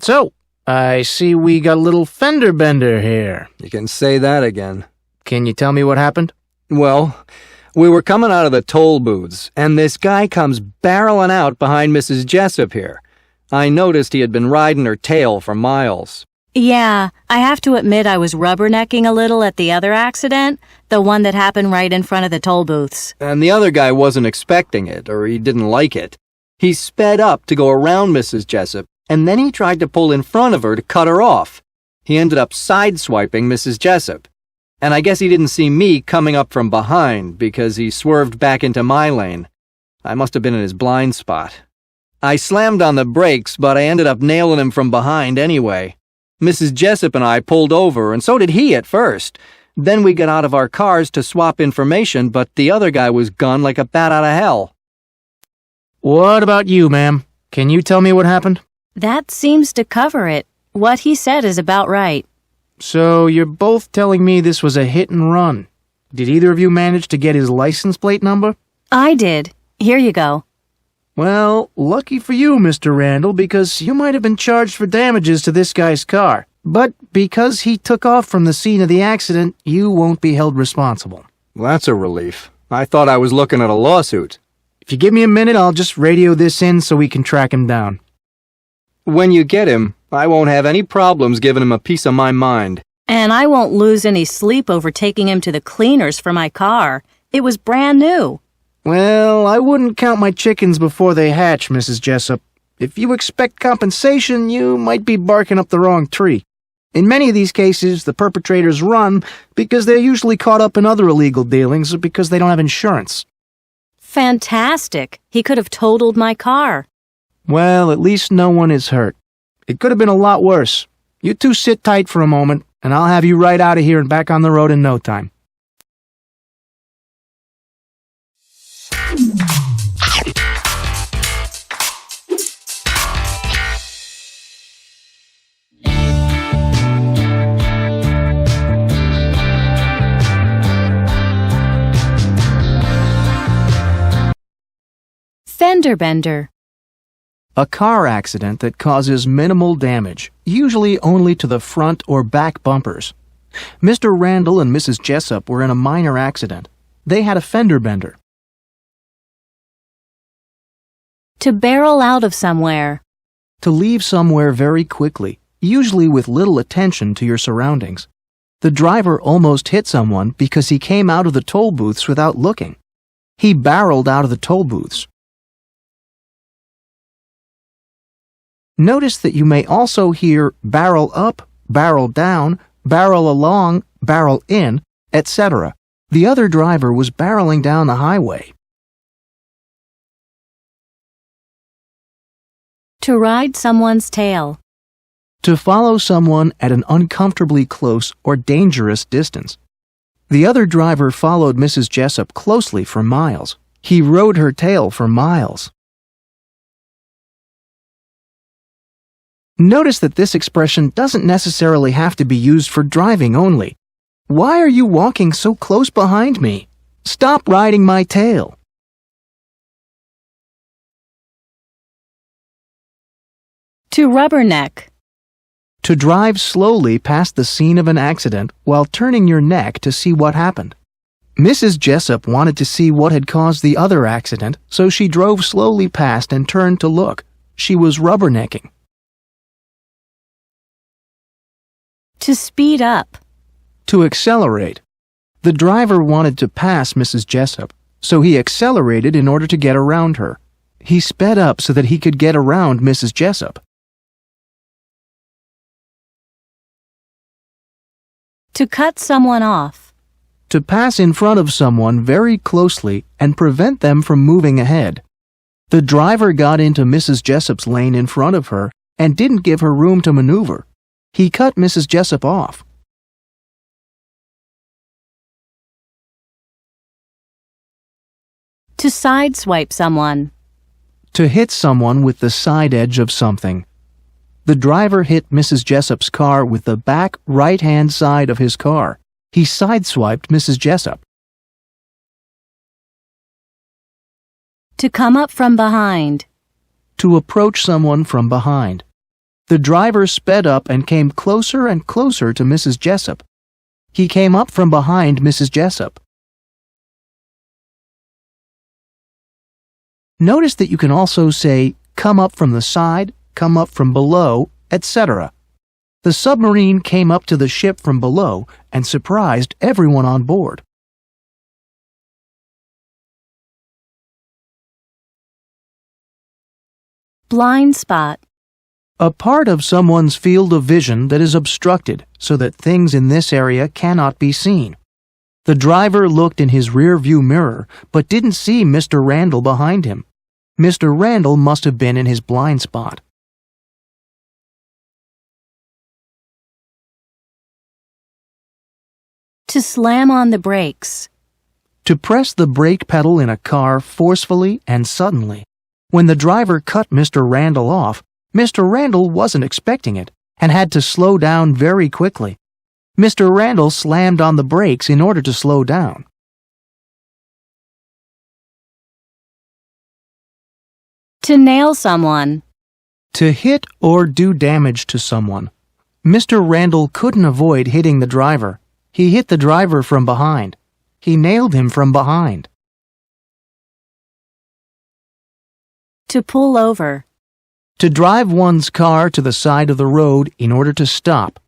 So, I see we got a little fender bender here. You can say that again. Can you tell me what happened? Well, we were coming out of the toll booths, and this guy comes barreling out behind Mrs. Jessup here. I noticed he had been riding her tail for miles. Yeah, I have to admit I was rubbernecking a little at the other accident, the one that happened right in front of the toll booths. And the other guy wasn't expecting it, or he didn't like it. He sped up to go around Mrs. Jessup, and then he tried to pull in front of her to cut her off. He ended up sideswiping Mrs. Jessup. And I guess he didn't see me coming up from behind because he swerved back into my lane. I must have been in his blind spot. I slammed on the brakes, but I ended up nailing him from behind anyway. Mrs. Jessup and I pulled over, and so did he at first. Then we got out of our cars to swap information, but the other guy was gone like a bat out of hell. What about you, ma'am? Can you tell me what happened? That seems to cover it. What he said is about right. So you're both telling me this was a hit and run. Did either of you manage to get his license plate number? I did. Here you go. Well, lucky for you, Mr. Randall, because you might have been charged for damages to this guy's car. But because he took off from the scene of the accident, you won't be held responsible. Well, that's a relief. I thought I was looking at a lawsuit. If you give me a minute, I'll just radio this in so we can track him down. When you get him, I won't have any problems giving him a piece of my mind. And I won't lose any sleep over taking him to the cleaners for my car. It was brand new. Well, I wouldn't count my chickens before they hatch, Mrs. Jessup. If you expect compensation, you might be barking up the wrong tree. In many of these cases, the perpetrators run because they're usually caught up in other illegal dealings or because they don't have insurance. Fantastic. He could have totaled my car. Well, at least no one is hurt. It could have been a lot worse. You two sit tight for a moment, and I'll have you right out of here and back on the road in no time. Fender bender. A car accident that causes minimal damage, usually only to the front or back bumpers. Mr. Randall and Mrs. Jessup were in a minor accident. They had a fender bender. To barrel out of somewhere. To leave somewhere very quickly, usually with little attention to your surroundings. The driver almost hit someone because he came out of the toll booths without looking. He barreled out of the toll booths. Notice that you may also hear barrel up, barrel down, barrel along, barrel in, etc. The other driver was barreling down the highway. To ride someone's tail. To follow someone at an uncomfortably close or dangerous distance. The other driver followed Mrs. Jessup closely for miles. He rode her tail for miles. Notice that this expression doesn't necessarily have to be used for driving only. Why are you walking so close behind me? Stop riding my tail. To rubberneck. To drive slowly past the scene of an accident while turning your neck to see what happened. Mrs. Jessup wanted to see what had caused the other accident, so she drove slowly past and turned to look. She was rubbernecking. To speed up. To accelerate. The driver wanted to pass Mrs. Jessup, so he accelerated in order to get around her. He sped up so that he could get around Mrs. Jessup. To cut someone off. To pass in front of someone very closely and prevent them from moving ahead. The driver got into Mrs. Jessup's lane in front of her and didn't give her room to maneuver. He cut Mrs. Jessup off. To sideswipe someone. To hit someone with the side edge of something. The driver hit Mrs. Jessup's car with the back right-hand side of his car. He sideswiped Mrs. Jessup. To come up from behind. To approach someone from behind. The driver sped up and came closer and closer to Mrs. Jessup. He came up from behind Mrs. Jessup. Notice that you can also say, come up from the side, come up from below, etc. The submarine came up to the ship from below and surprised everyone on board. Blind spot. A part of someone's field of vision that is obstructed so that things in this area cannot be seen. The driver looked in his rear-view mirror but didn't see Mr. Randall behind him. Mr. Randall must have been in his blind spot. To slam on the brakes. To press the brake pedal in a car forcefully and suddenly. When the driver cut Mr. Randall off, Mr. Randall wasn't expecting it and had to slow down very quickly. Mr. Randall slammed on the brakes in order to slow down. To nail someone. To hit or do damage to someone. Mr. Randall couldn't avoid hitting the driver. He hit the driver from behind. He nailed him from behind. To pull over. To drive one's car to the side of the road in order to stop.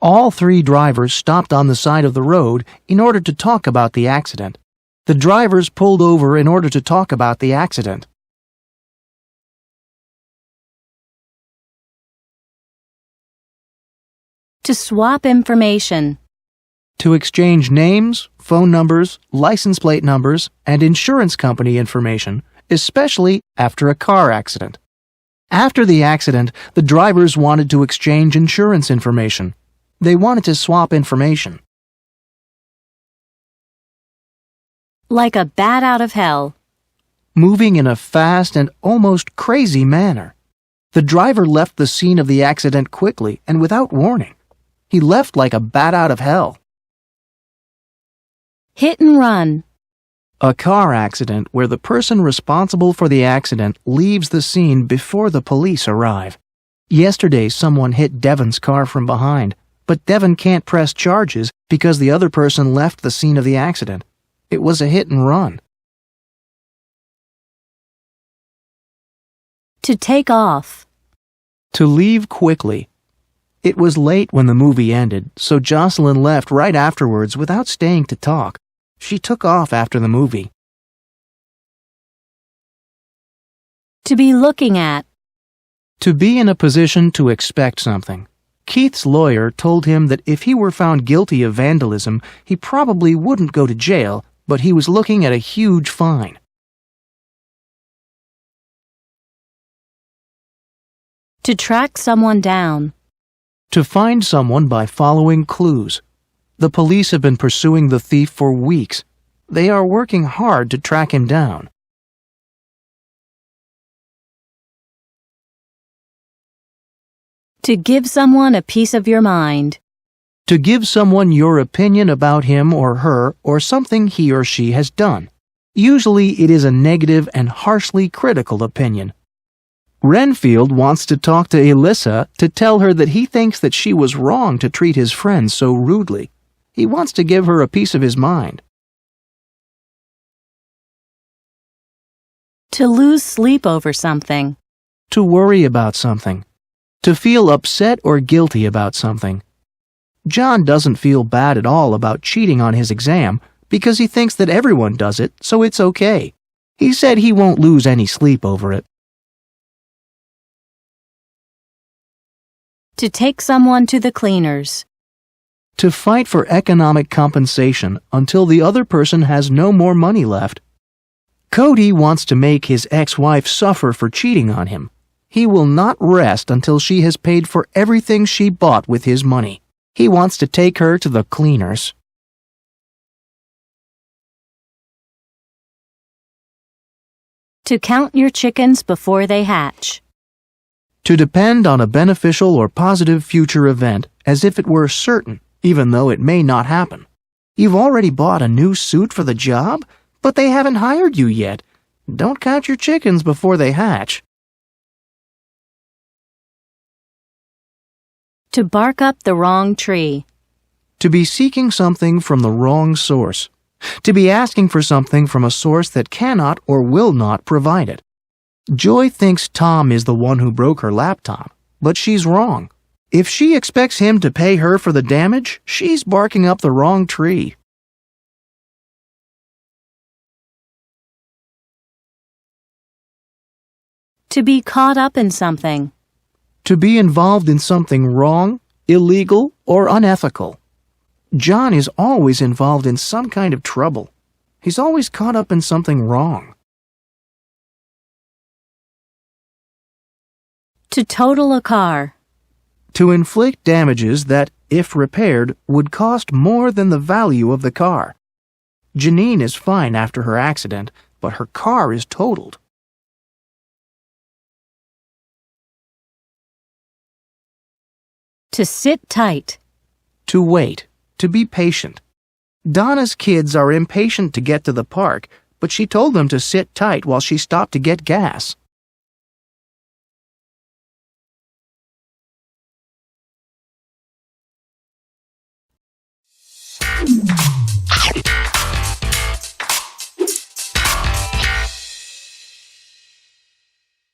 All three drivers stopped on the side of the road in order to talk about the accident. The drivers pulled over in order to talk about the accident. To swap information. To exchange names, phone numbers, license plate numbers, and insurance company information, especially after a car accident. After the accident, the drivers wanted to exchange insurance information. They wanted to swap information. Like a bat out of hell. Moving in a fast and almost crazy manner. The driver left the scene of the accident quickly and without warning. He left like a bat out of hell. Hit and run. A car accident where the person responsible for the accident leaves the scene before the police arrive. Yesterday, someone hit Devon's car from behind, but Devon can't press charges because the other person left the scene of the accident. It was a hit and run. To take off. To leave quickly. It was late when the movie ended, so Jocelyn left right afterwards without staying to talk. She took off after the movie. To be looking at. To be in a position to expect something. Keith's lawyer told him that if he were found guilty of vandalism, he probably wouldn't go to jail, but he was looking at a huge fine. To track someone down. To find someone by following clues. The police have been pursuing the thief for weeks. They are working hard to track him down. To give someone a piece of your mind. To give someone your opinion about him or her or something he or she has done. Usually it is a negative and harshly critical opinion. Renfield wants to talk to Elissa to tell her that he thinks that she was wrong to treat his friend so rudely. He wants to give her a piece of his mind. To lose sleep over something. To worry about something. To feel upset or guilty about something. John doesn't feel bad at all about cheating on his exam because he thinks that everyone does it, so it's okay. He said he won't lose any sleep over it. To take someone to the cleaners. To fight for economic compensation until the other person has no more money left. Cody wants to make his ex-wife suffer for cheating on him. He will not rest until she has paid for everything she bought with his money. He wants to take her to the cleaners. To count your chickens before they hatch. To depend on a beneficial or positive future event as if it were certain, even though it may not happen. You've already bought a new suit for the job, but they haven't hired you yet. Don't count your chickens before they hatch. To bark up the wrong tree. To be seeking something from the wrong source. To be asking for something from a source that cannot or will not provide it. Joy thinks Tom is the one who broke her laptop, but she's wrong. If she expects him to pay her for the damage, she's barking up the wrong tree. To be caught up in something. To be involved in something wrong, illegal, or unethical. John is always involved in some kind of trouble. He's always caught up in something wrong. To total a car. To inflict damages that, if repaired, would cost more than the value of the car. Janine is fine after her accident, but her car is totaled. To sit tight. To wait. To be patient. Donna's kids are impatient to get to the park, but she told them to sit tight while she stopped to get gas.